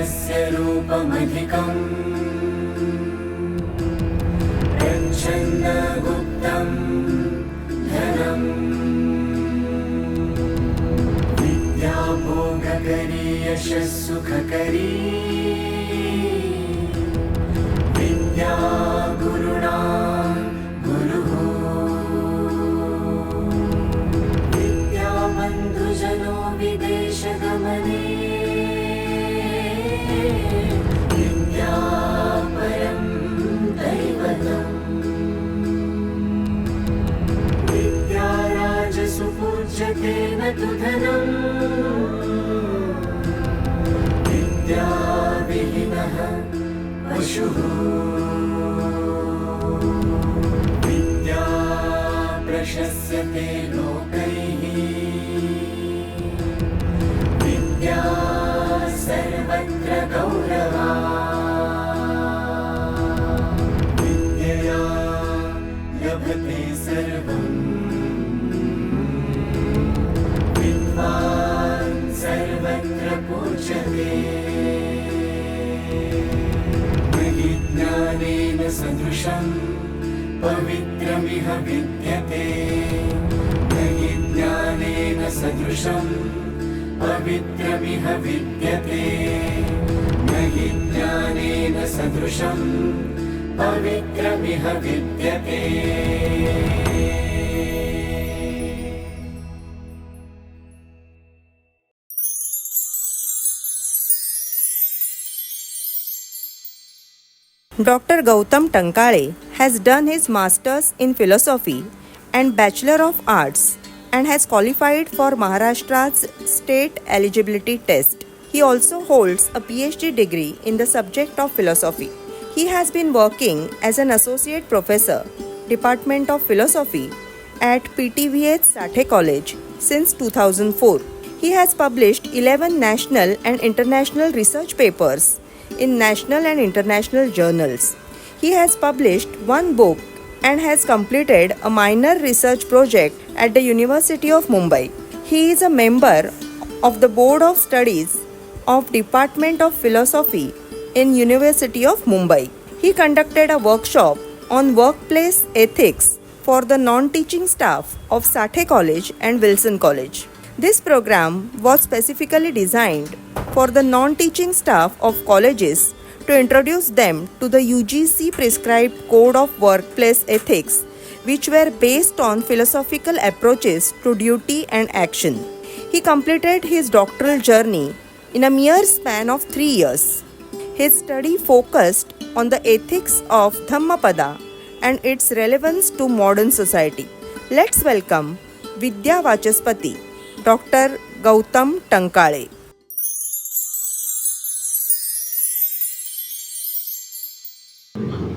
प्रकाशस्य रूपमधिकम् प्रच्छन्नगुप्तं धनम् विद्याभोगकरी यशः सुखकरी विद्या गुरुणा गुरुः विद्याबन्धुजनो विदेशगमने विद्या परं दैवतम् विद्याराजसु पूज्यते न तु धनम् विद्याविहीनः पशुः विद्या प्रशस्यते लोकैः विद्या सर्वत्र गौरवा विद्यया लभते सर्वम् विद्वान् सर्वत्र पूज्यते ज्ञानेन सदृशं पवित्रमिह विद्यते न हि ज्ञानेन सदृशं पवित्रमिह विद्यते न हि ज्ञानेन सदृशं पवित्रमिह विद्यते. Dr. Gautam Tenkale has done his Masters in Philosophy and Bachelor of Arts and has qualified for Maharashtra's state eligibility test. He also holds a Ph.D. degree in the subject of philosophy. He has been working as an associate professor, Department of Philosophy at PTVA Sathaye Clg since 2004. He has published 11 national and international research papers in national and international journals. He has published one book and has completed a minor research project at the University of Mumbai. He is a member of the Board of Studies of Department of Philosophy in University of Mumbai. He conducted a workshop on workplace ethics for the non-teaching staff of Sathaye Clg and Wilson College. This program was specifically designed for the non-teaching staff of colleges to introduce them to the UGC prescribed code of workplace ethics, which were based on philosophical approaches to duty and action. He completed his doctoral journey in a mere span of 3 years. His study focused on the ethics of Dhammapada and its relevance to modern society. Let's welcome Vidyavachaspati, Dr. Gautam Tenkale.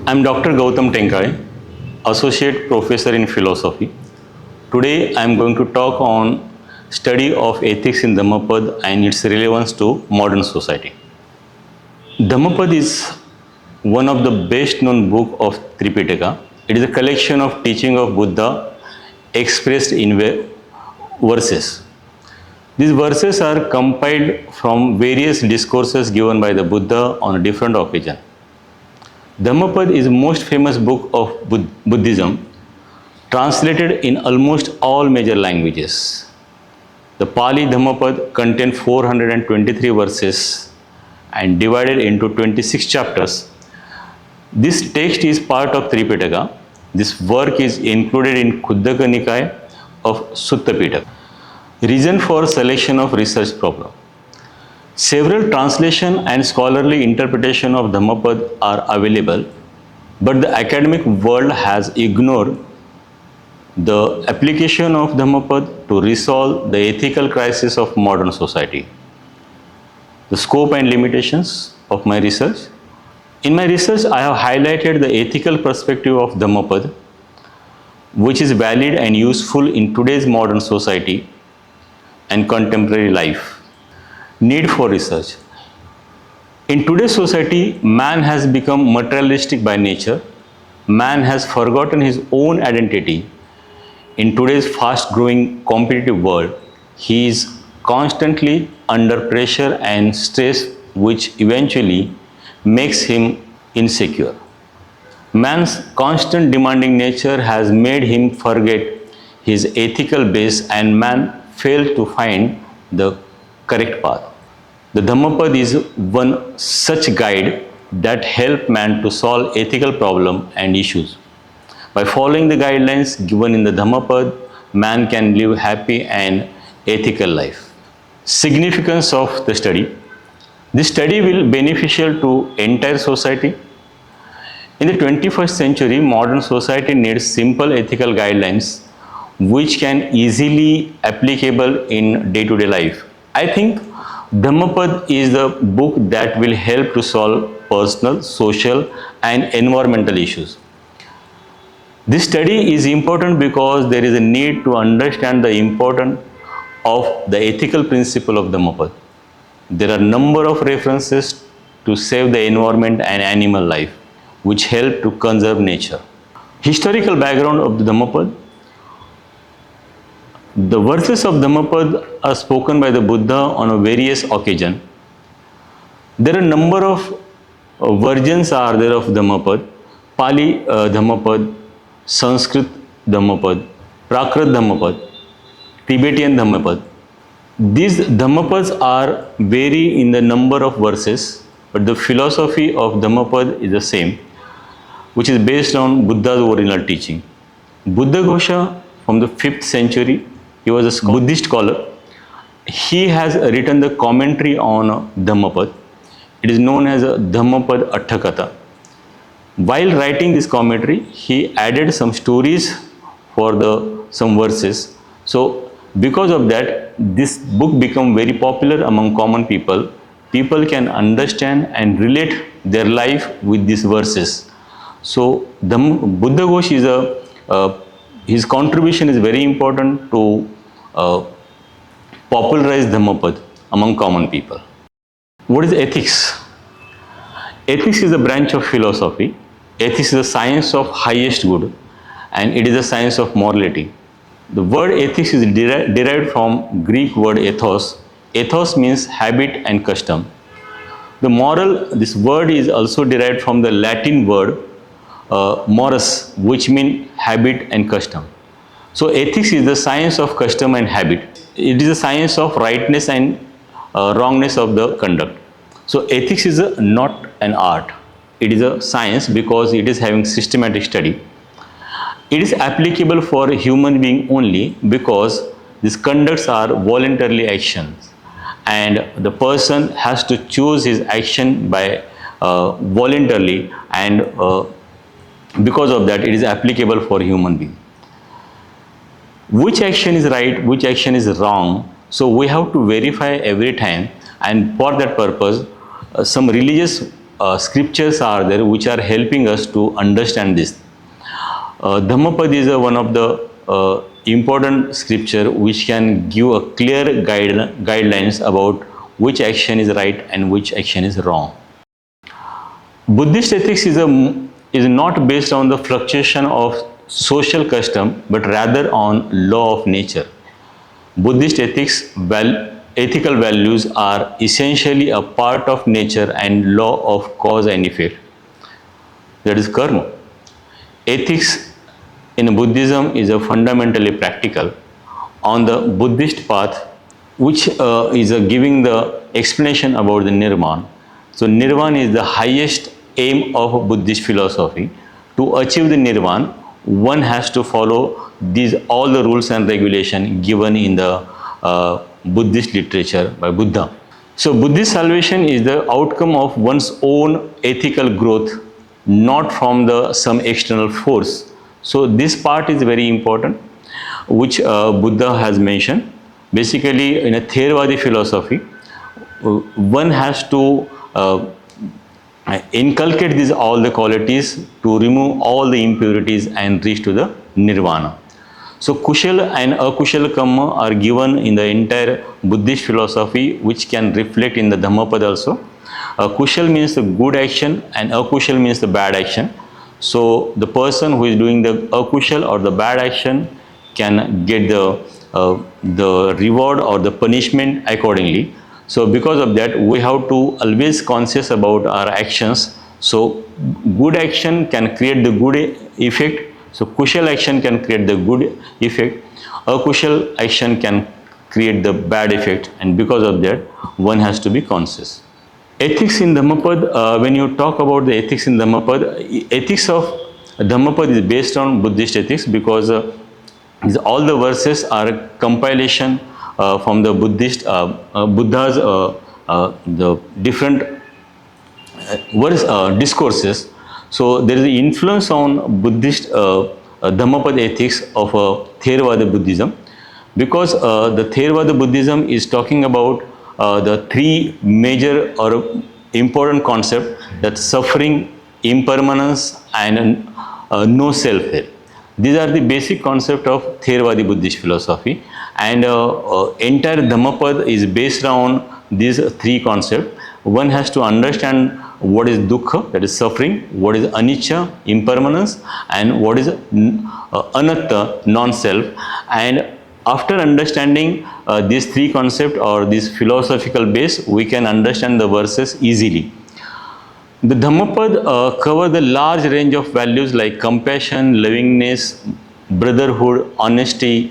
I am Dr. Gautam Tenkale, Associate Professor in Philosophy. Today I am going to talk on study of ethics in Dhammapada and its relevance to modern society. Dhammapada is one of the best known book of Tripitaka. It is a collection of teaching of Buddha expressed in verses. These verses are compiled from various discourses given by the Buddha on a different occasion. Dhammapada is the most famous book of Buddhism, translated in almost all major languages. The Pali Dhammapada contains 423 verses and divided into 26 chapters. This text is part of Tripitaka. This work is included in Khuddaka Nikaya of Sutta Pitaka. Reason for selection of research problem. Several translation and scholarly interpretation of Dhammapada are available, but the academic world has ignored the application of Dhammapada to resolve the ethical crisis of modern society. The scope and limitations of my research. In my research, I have highlighted the ethical perspective of Dhammapada, which is valid and useful in today's modern society and contemporary life. Need for research. In today's society, man has become materialistic by nature. Man has forgotten his own identity. In today's fast-growing competitive world, he is constantly under pressure and stress which eventually makes him insecure. Man's constant demanding nature has made him forget his ethical base, and man failed to find the correct path. The Dhammapad is one such guide that helps man to solve ethical problems and issues. By following the guidelines given in the Dhammapad, man can live happy and ethical life. Significance of the study. This study will be beneficial to entire society. In the 21st century, modern society needs simple ethical guidelines which can easily applicable in day-to-day life. I think Dhammapad is the book that will help to solve personal, social and environmental issues. This study is important because there is a need to understand the importance of the ethical principle of Dhammapad. There are a number of references to save the environment and animal life, which help to conserve nature. Historical background of the Dhammapad. The verses of Dhammapad are spoken by the Buddha on a various occasions. There are a number of versions are there of Dhammapad. Pali Dhammapad, Sanskrit Dhammapad, Prakrit Dhammapad, Tibetan Dhammapad. These Dhammapads are vary in the number of verses, but the philosophy of Dhammapad is the same, which is based on Buddha's original teaching. Buddha-Ghosha from the 5th century, he was a Buddhist scholar. He has written the commentary on Dhammapad. It is known as a Dhammapad Atthakatha. While writing this commentary, he added some stories for some verses. So because of that, this book became very popular among common people. People can understand and relate their life with these verses. So Buddha Ghosh is his contribution is very important to popularize Dhammapad among common people. What is ethics? Ethics is a branch of philosophy. Ethics is the science of highest good, and it is the science of morality. The word ethics is derived from Greek word ethos. Ethos means habit and custom. This word is also derived from the Latin word morus, which means habit and custom. So ethics is the science of custom and habit. It is the science of rightness and wrongness of the conduct. So ethics is not an art. It is a science because it is having systematic study. It is applicable for a human being only because these conducts are voluntarily actions, and the person has to choose his action by voluntarily, and because of that it is applicable for human being. Which action is right, which action is wrong, so we have to verify every time, and for that purpose some religious scriptures are there which are helping us to understand this. Dhammapad is one of the important scripture which can give a clear guidelines about which action is right and which action is wrong. Buddhist ethics is not based on the fluctuation of social custom, but rather on law of nature. Buddhist ethical values are essentially a part of nature and law of cause and effect. That is karma. Ethics in Buddhism is a fundamentally practical. On the Buddhist path, which is giving the explanation about the Nirvana. So Nirvana is the highest aim of Buddhist philosophy. To achieve the Nirvana, one has to follow all the rules and regulations given in the Buddhist literature by Buddha. So Buddhist salvation is the outcome of one's own ethical growth, not from some external force. So this part is very important, which Buddha has mentioned. Basically, in a Theravada philosophy, one has to inculcate all the qualities to remove all the impurities and reach to the Nirvana. So Kushal and Akushal Karma are given in the entire Buddhist philosophy, which can reflect in the Dhammapad also. Kushal means the good action and Akushal means the bad action. So the person who is doing the Akushal or the bad action can get the reward or the punishment accordingly. So because of that, we have to always conscious about our actions. So good action can create the good effect. So kushal action can create the good effect. Akushal action can create the bad effect, and because of that, one has to be conscious. Ethics in Dhammapad, when you talk about the ethics in Dhammapad, ethics of Dhammapad is based on Buddhist ethics, because all the verses are a compilation from the Buddhist Buddha's the different discourses. So there is an influence on Buddhist Dhammapad ethics of Theravada Buddhism, because the Theravada Buddhism is talking about the three major or important concepts, that suffering, impermanence, and no self-help. These are the basic concept of Theravada Buddhist philosophy, and entire Dhammapad is based on these three concepts. One has to understand what is dukkha, that is suffering, what is anicca, impermanence, and what is anatta, non-self. And after understanding these three concepts or this philosophical base, we can understand the verses easily. The Dhammapad cover the large range of values like compassion, lovingness, brotherhood, honesty,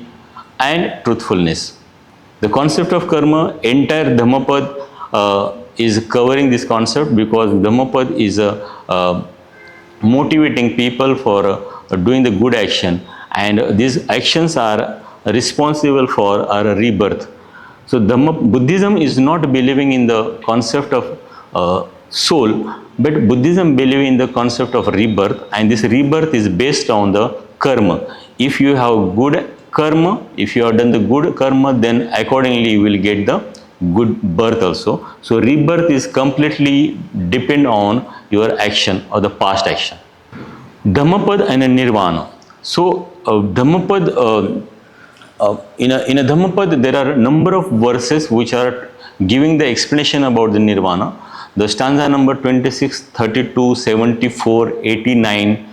and truthfulness. The concept of karma, entire Dhammapad is covering this concept, because Dhammapad is motivating people for doing the good action, and these actions are responsible for our rebirth. So Buddhism is not believing in the concept of soul, but Buddhism believes in the concept of rebirth, and this rebirth is based on the karma. If you have good karma, if you have done the good karma, then accordingly you will get the good birth also. So rebirth is completely depend on your action or the past action. Dhammapad and Nirvana. So Dhammapad, in a Dhammapad, there are a number of verses which are giving the explanation about the Nirvana. The stanza number 26, 32, 74, 89,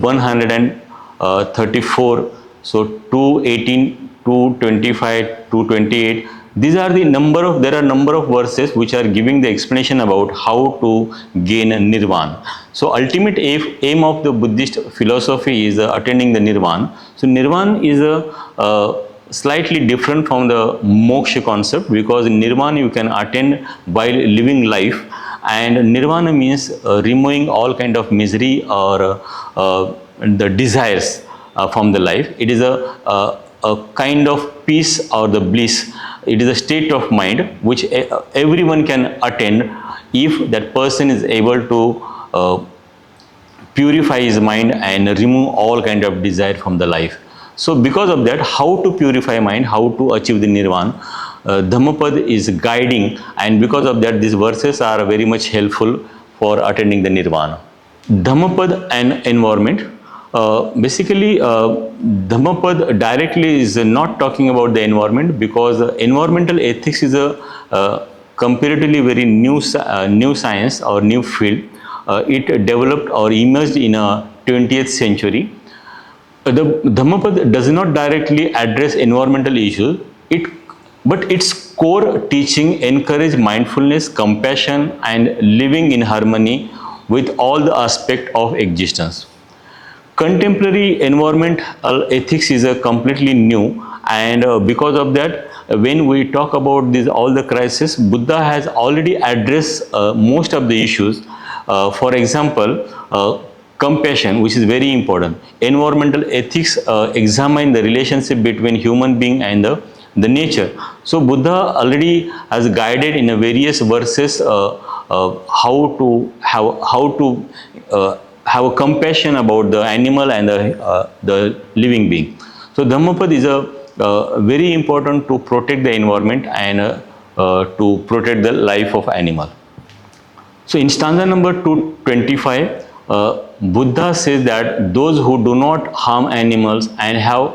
134, so 218, 225, 228. These are the there are number of verses which are giving the explanation about how to gain Nirvana. So ultimate aim of the Buddhist philosophy is attaining the Nirvana. So Nirvana is slightly different from the moksha concept, because in Nirvana you can attain while living life, and Nirvana means removing all kind of misery or the desires from the life. It is a kind of peace or the bliss. It is a state of mind which everyone can attain if that person is able to purify his mind and remove all kind of desire from the life. So because of that, how to purify mind, how to achieve the Nirvana, Dhammapad is guiding, and because of that these verses are very much helpful for attaining the Nirvana. Dhammapad and environment. Basically, Dhammapad directly is not talking about the environment, because environmental ethics is a comparatively very new science or new field. It developed or emerged in a 20th century. The Dhammapad does not directly address environmental issues, but its core teaching encourage mindfulness, compassion, and living in harmony with all the aspects of existence. Contemporary environmental ethics is a completely new, and because of that, when we talk about all the crises, Buddha has already addressed most of the issues. For example, compassion, which is very important. Environmental ethics examine the relationship between human being and the nature. So Buddha already has guided in a various verses how to have a compassion about the animal and the living being. So Dhammapad is a very important to protect the environment and to protect the life of animal. So in stanza number 225, Buddha says that those who do not harm animals and have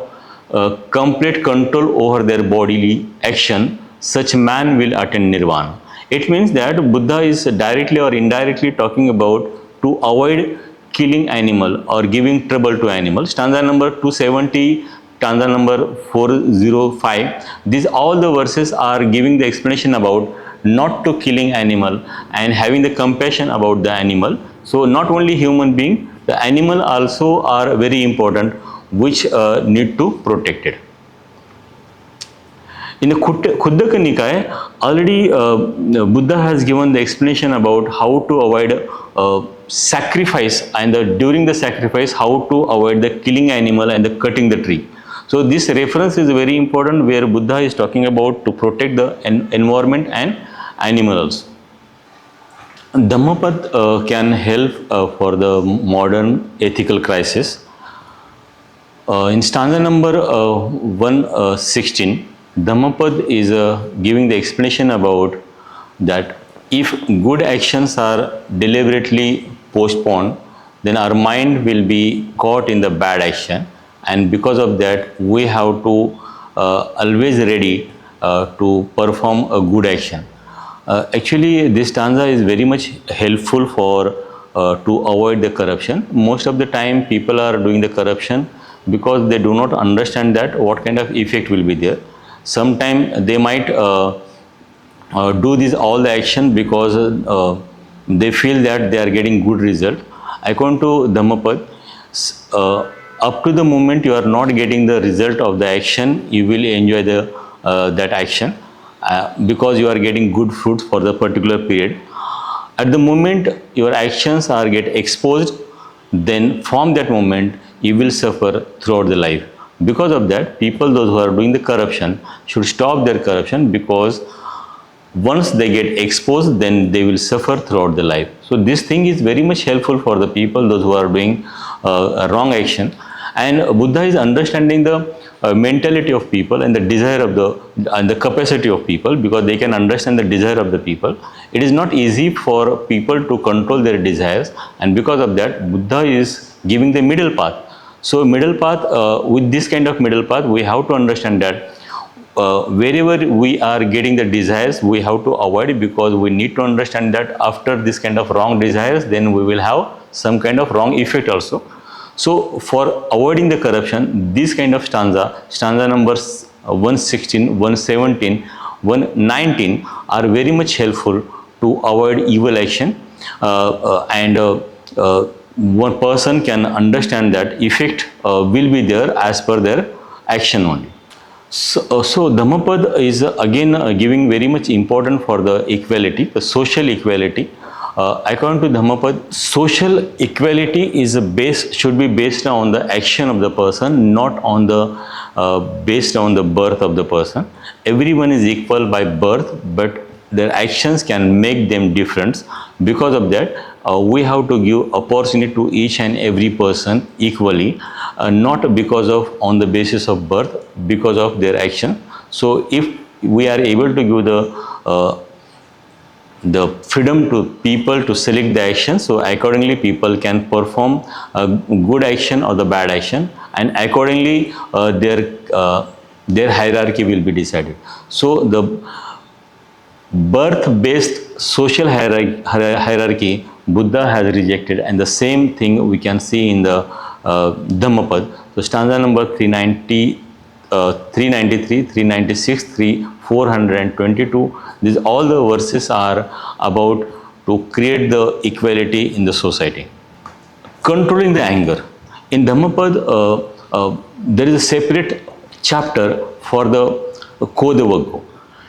complete control over their bodily action, such man will attain Nirvana. It means that Buddha is directly or indirectly talking about to avoid killing animal or giving trouble to animal. Stanza number 270, stanza number 405, these all the verses are giving the explanation about not to killing animal and having the compassion about the animal. So not only human being, the animal also are very important, which need to protect it. In the Khuddaka Nikaya, already Buddha has given the explanation about how to avoid sacrifice, and during the sacrifice how to avoid the killing animal and the cutting the tree. So this reference is very important, where Buddha is talking about to protect the environment and animals. Dhammapad can help for the modern ethical crisis. In stanza number 116, Dhammapad is giving the explanation about that if good actions are deliberately postponed, then our mind will be caught in the bad action, and because of that we have to always ready to perform a good action. Actually, this stanza is very much helpful for to avoid the corruption. Most of the time people are doing the corruption because they do not understand that what kind of effect will be there. Sometimes they might do this all the action because they feel that they are getting good result. According to Dhammapad, up to the moment you are not getting the result of the action, you will enjoy the that action because you are getting good fruits for the particular period. At the moment your actions are get exposed, then from that moment you will suffer throughout the life. Because of that, people, those who are doing the corruption, should stop their corruption, because once they get exposed, then they will suffer throughout the life. So this thing is very much helpful for the people, those who are doing wrong action. And Buddha is understanding the mentality of people and the desire of the capacity of people, because they can understand the desire of the people. It is not easy for people to control their desires, and because of that Buddha is giving the middle path. So middle path, with this kind of middle path, we have to understand that wherever we are getting the desires, we have to avoid it, because we need to understand that after this kind of wrong desires, then we will have some kind of wrong effect also. So for avoiding the corruption, this kind of stanza numbers 116, 117, 119 are very much helpful to avoid evil action, and one person can understand that effect will be there as per their action only. So Dhammapad is again giving very much important for the equality, the social equality. According to Dhammapad, social equality is should be based on the action of the person, not on the based on the birth of the person. Everyone is equal by birth, but their actions can make them different. Because of that, we have to give opportunity to each and every person equally, not because of on the basis of birth, because of their action. So if we are able to give the freedom to people to select the action, so accordingly people can perform a good action or the bad action, and accordingly their hierarchy will be decided. So the birth-based social hierarchy Buddha has rejected, and the same thing we can see in the Dhammapad. So stanza number 390, 393, 396, 422, these all the verses are about to create the equality in the society. Controlling the anger. In Dhammapad, there is a separate chapter for the Kodavaggo,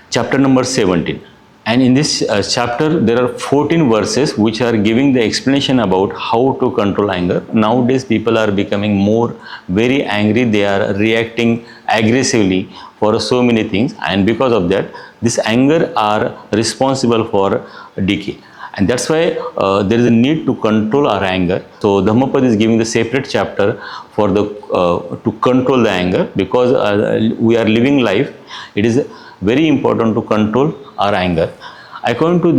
chapter number 17. And in this chapter, there are 14 verses which are giving the explanation about how to control anger. Nowadays, people are becoming very angry. They are reacting aggressively for so many things. And because of that, this anger are responsible for decay. And that's why there is a need to control our anger. So Dhammapad is giving the separate chapter for the to control the anger, because we are living life. It is very important to control our anger. According to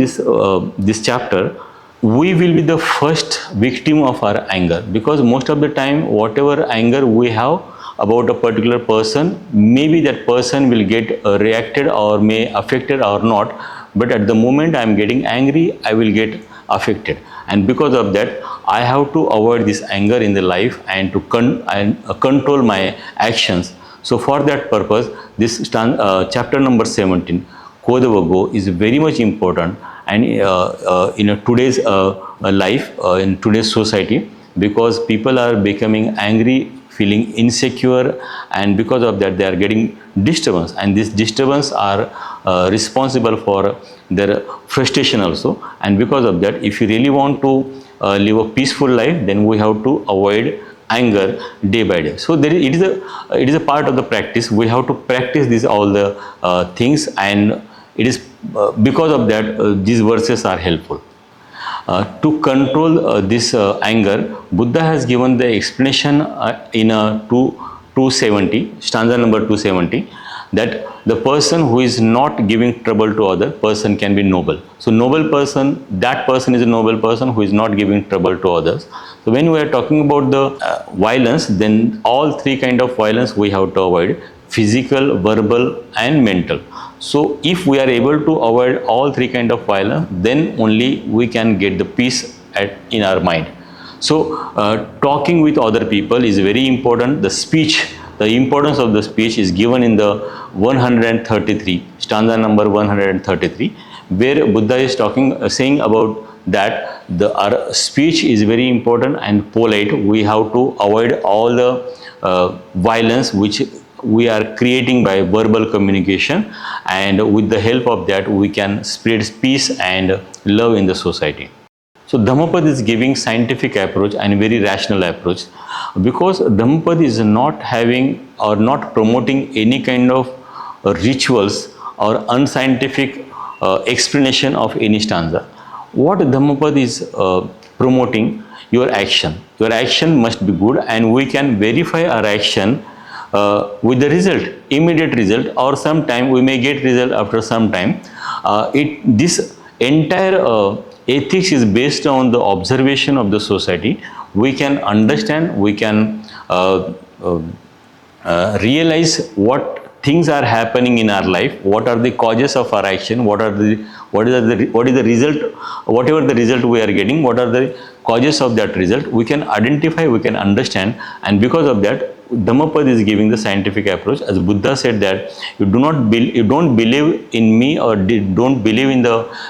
this chapter, we will be the first victim of our anger, because most of the time whatever anger we have about a particular person, maybe that person will get reacted or may affected or not, but at the moment I am getting angry, I will get affected, and because of that I have to avoid this anger in the life and to control my actions. So for that purpose, this chapter number 17, Kodawago is very much important, and in today's life, in today's society, because people are becoming angry, feeling insecure, and because of that they are getting disturbance, and this disturbance are responsible for their frustration also. And because of that, if you really want to live a peaceful life, then we have to avoid anger day by day. So it is a part of the practice. We have to practice these all the things, and it is because of that these verses are helpful. To control this anger, Buddha has given the explanation in 270, stanza number 270, that the person who is not giving trouble to other person can be noble. So noble person, that person is a noble person who is not giving trouble to others. So when we are talking about the violence, then all three kind of violence we have to avoid: physical, verbal, and mental. So if we are able to avoid all three kind of violence, then only we can get the peace in our mind. So talking with other people is very important. The speech, the importance of the speech is given in the 133, stanza number 133, where Buddha is saying about that our speech is very important and polite. We have to avoid all the violence which we are creating by verbal communication, and with the help of that we can spread peace and love in the society. So Dhammapada is giving scientific approach and very rational approach, because Dhammapada is not having or not promoting any kind of rituals or unscientific explanation of any stanza. What Dhammapada is promoting? Your action. Your action must be good, and we can verify our action with the result, immediate result, or sometime we may get result after some time. This entire ethics is based on the observation of the society. We can understand, we can realize what things are happening in our life, what are the causes of our action, what is the result, whatever the result we are getting, what are the causes of that result, we can identify, we can understand. And because of that, Dhammapada is giving the scientific approach. As Buddha said that you don't believe in me, or don't believe in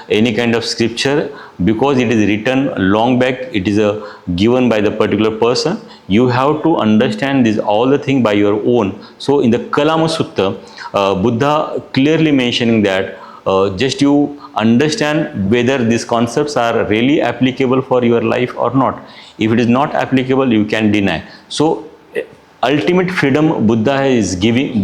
any kind of scripture because it is written long back, it is given by the particular person. You have to understand this all the thing by your own. So in the Kalama Sutta, Buddha clearly mentioning that just you understand whether these concepts are really applicable for your life or not. If it is not applicable, you can deny. So ultimate freedom Buddha has given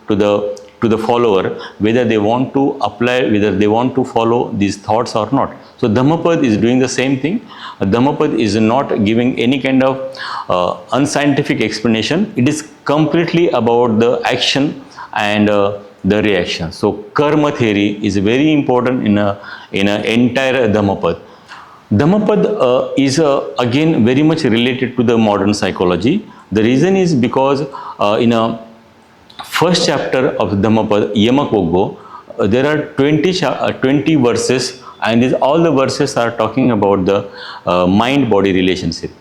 to the follower, whether they want to apply, whether they want to follow these thoughts or not. So Dhammapada is doing the same thing. Dhammapada is not giving any kind of unscientific explanation. It is completely about the action and the reaction. So karma theory is very important in a entire Dhammapada. Dhammapada is again very much related to the modern psychology. The reason is because in a first chapter of Dhammapada, Yamakoggo, there are 20 verses, and all the verses are talking about the mind-body relationship.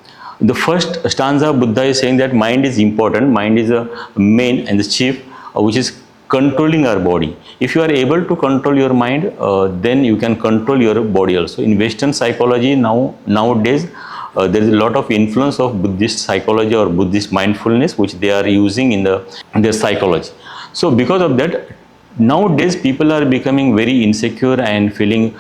In the first stanza, Buddha is saying that mind is important, mind is the main and the chief, which is controlling our body. If you are able to control your mind, then you can control your body also. In Western psychology nowadays, there is a lot of influence of Buddhist psychology or Buddhist mindfulness which they are using in their psychology. So because of that, nowadays people are becoming very insecure and feeling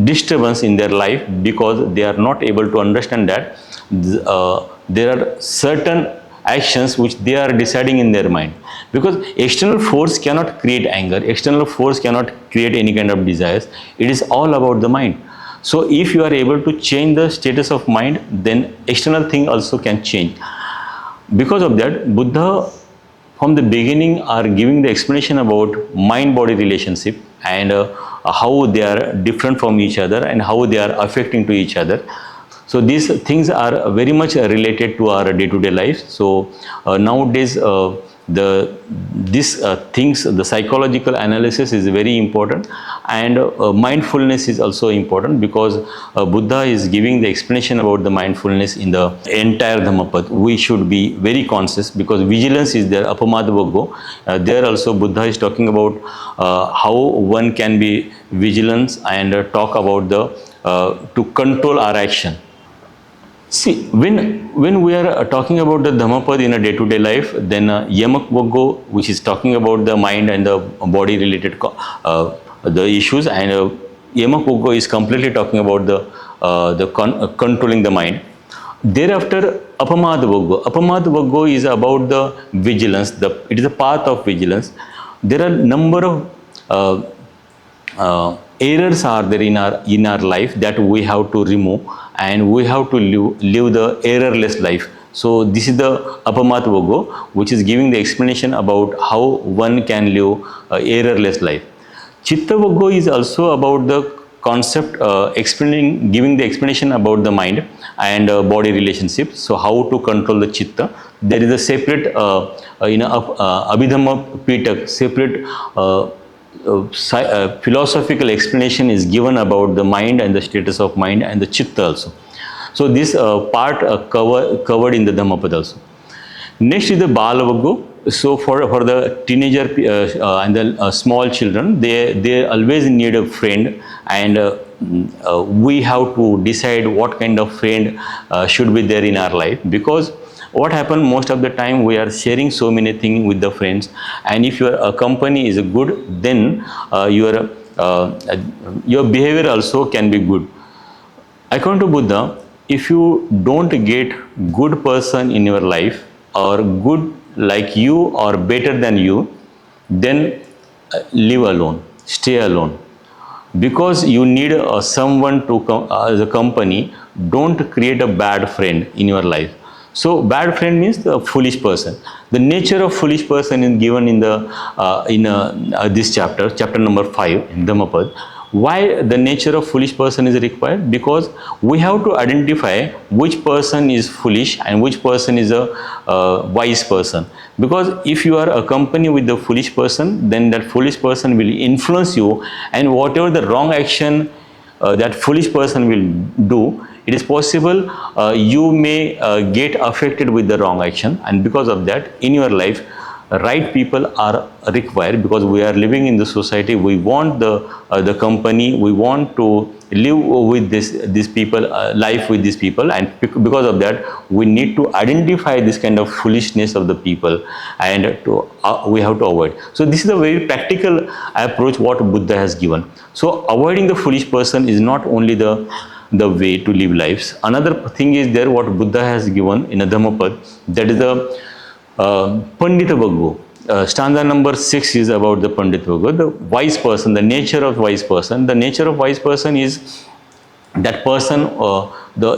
disturbance in their life, because they are not able to understand that there are certain actions which they are deciding in their mind. Because external force cannot create anger, external force cannot create any kind of desires. It is all about the mind. So if you are able to change the status of mind, then external thing also can change. Because of that, Buddha from the beginning are giving the explanation about mind-body relationship, and how they are different from each other and how they are affecting to each other. So these things are very much related to our day-to-day life. So nowadays this things, the psychological analysis is very important, and mindfulness is also important, because Buddha is giving the explanation about the mindfulness in the entire Dhammapada. We should be very conscious, because vigilance is there, apamada vaggo. There also Buddha is talking about how one can be vigilant, and talk about the to control our action. See, when we are talking about the Dhammapada in a day-to-day life, then Yamak Vaggo, which is talking about the mind and the body related the issues, and Yamak Vaggo is completely talking about the controlling the mind. Thereafter, Apamada Vaggo. Apamada Vaggo is about the vigilance. It is a path of vigilance. There are number of errors are there in our life that we have to remove, and we have to live the errorless life. So this is the Apamata Vaggo, which is giving the explanation about how one can live errorless life. Chitta Vaggo is also about the concept, giving the explanation about the mind and body relationship. So how to control the chitta. There is a separate Abhidhamma Pitak, separate philosophical explanation is given about the mind and the status of mind and the chitta also. So this part covered in the Dhammapada also. Next is the Bala Vaggo. So for the teenager and the small children, they always need a friend, and we have to decide what kind of friend should be there in our life, because what happens most of the time, we are sharing so many things with the friends, and if your company is good, then your behavior also can be good. According to Buddha, if you don't get good person in your life, or good like you or better than you, then live alone, stay alone, because you need someone to as a company. Don't create a bad friend in your life. So bad friend means the foolish person. The nature of foolish person is given in the this chapter number 5 in Dhammapada. Why the nature of foolish person is required? Because we have to identify which person is foolish and which person is a wise person. Because if you are a company with the foolish person, then that foolish person will influence you, and whatever the wrong action that foolish person will do, it is possible you may get affected with the wrong action, and because of that, in your life, right people are required, because we are living in the society. We want the company, we want to live with these people, life with these people, and because of that, we need to identify this kind of foolishness of the people, and we have to avoid. So this is a very practical approach what Buddha has given. So avoiding the foolish person is not only the way to live lives. Another thing is there what Buddha has given in a Dhammapada, that is the Pandita Vaggo. Stanza number 6 is about the Pandita Vaggo, the wise person, the nature of wise person. The nature of wise person is that person,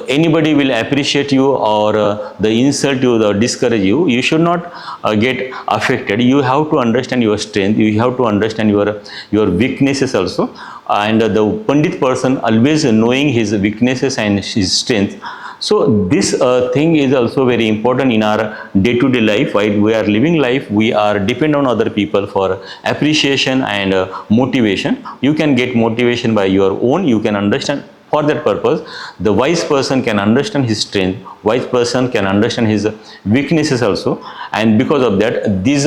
anybody will appreciate you or the insult you or discourage you. You should not get affected. You have to understand your strength. You have to understand your weaknesses also. And the Pandit person always knowing his weaknesses and his strength. So this thing is also very important in our day-to-day life. While we are living life, we are dependent on other people for appreciation and motivation. You can get motivation by your own. You can understand. For that purpose, the wise person can understand his strength. Wise person can understand his weaknesses also. And because of that, these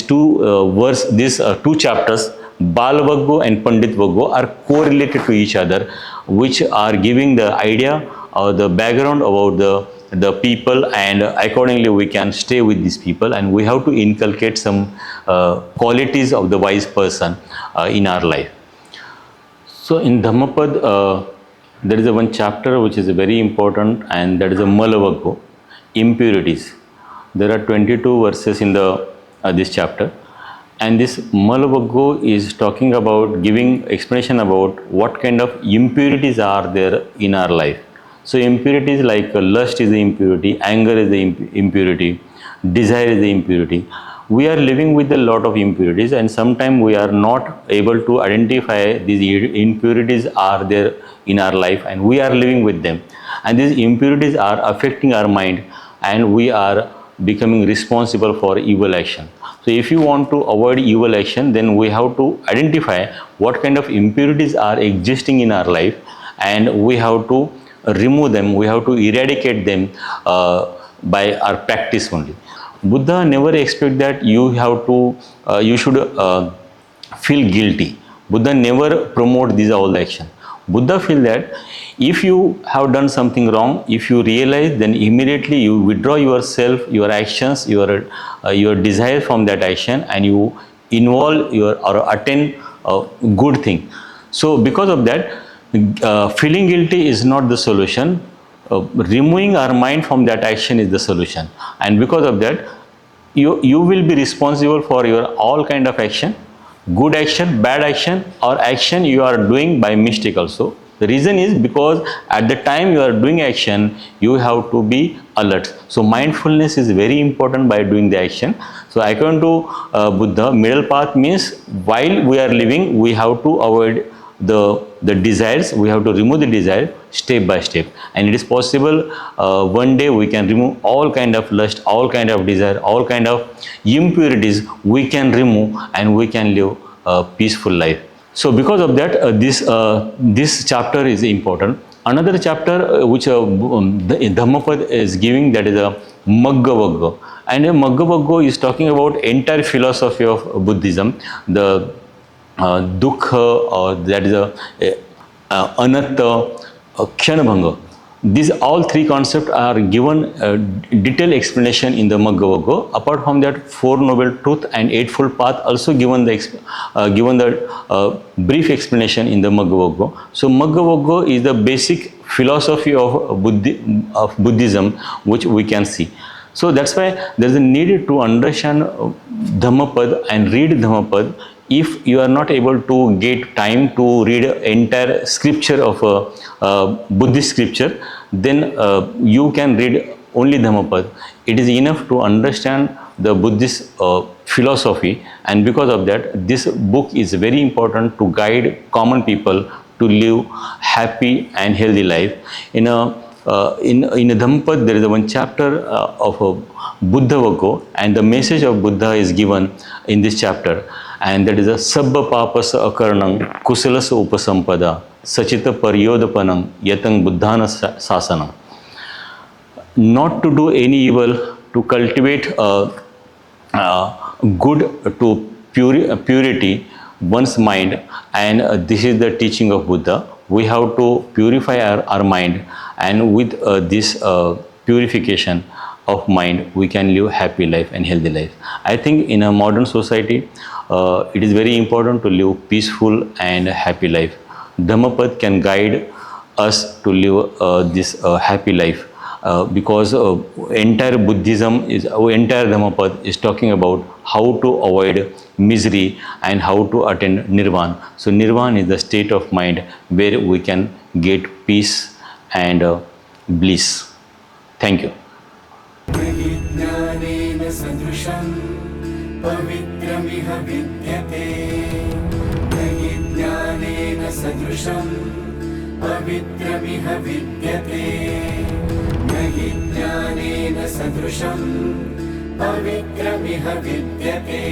two chapters, Bal Vaggo and Pandit Vaggo, are correlated to each other, which are giving the idea or the background about the people, and accordingly we can stay with these people, and we have to inculcate some qualities of the wise person in our life. So in Dhammapada, there is one chapter which is very important, and that is a Malavaggo, impurities. There are 22 verses in this chapter, and this Malavaggo is talking about giving explanation about what kind of impurities are there in our life. So impurities like lust is the impurity, anger is the impurity, desire is the impurity. We are living with a lot of impurities, and sometimes we are not able to identify these impurities are there in our life, and we are living with them. And these impurities are affecting our mind, and we are becoming responsible for evil action. So if you want to avoid evil action, then we have to identify what kind of impurities are existing in our life, and we have to remove them, we have to eradicate them by our practice only. Buddha never expect that you have to, you should feel guilty. Buddha never promote these all the action. Buddha feel that if you have done something wrong, if you realize, then immediately you withdraw yourself, your actions, your desire from that action, and you involve your or attain a good thing. So because of that, feeling guilty is not the solution. Removing our mind from that action is the solution, and because of that, you will be responsible for your all kind of action, good action, bad action, or action you are doing by mistake also. The reason is because at the time you are doing action, you have to be alert. So mindfulness is very important by doing the action. So according to Buddha, middle path means while we are living, we have to avoid the desires, we have to remove the desire step by step, and it is possible one day we can remove all kind of lust, all kind of desire, all kind of impurities we can remove, and we can live a peaceful life. So because of that, this chapter is important. Another chapter which the Dhammapada is giving, that is a Magga Vagga, and a Magga Vagga is talking about entire philosophy of Buddhism, the Dukha, or that is Anatta, Kshanabhanga. These all three concepts are given detailed explanation in the Magga Vagga. Apart from that, Four Noble Truth and Eightfold Path also given the brief explanation in the Magga Vagga. So Magga Vagga is the basic philosophy of Buddhism which we can see. So that's why there is a need to understand Dhammapada and read Dhammapada. If you are not able to get time to read entire scripture of Buddhist scripture, then you can read only Dhammapada. It is enough to understand the Buddhist philosophy, and because of that, this book is very important to guide common people to live happy and healthy life. In a Dhammapada, there is one chapter of Buddha Vagga, and the message of Buddha is given in this chapter, and that is a Sabba Papasa Akarnam Kusalasa Upasampada Sachita Paryodapanam Yatang Buddhana Sasanam. Not to do any evil, to cultivate good, to purity one's mind, and this is the teaching of Buddha. We have to purify our mind, and with this purification of mind, we can live happy life and healthy life. I think in a modern society, it is very important to live peaceful and happy life. Dhammapada can guide us to live this happy life, because entire Buddhism is, entire Dhammapada is talking about how to avoid misery and how to attain Nirvana. So Nirvana is the state of mind where we can get peace and bliss. Thank you. ज्ञानेन सदृशं पवित्रमिह विद्यते ज्ञानेन सदृशं पवित्रमिह विद्यते ज्ञानेन सदृशं पवित्रमिह विद्यते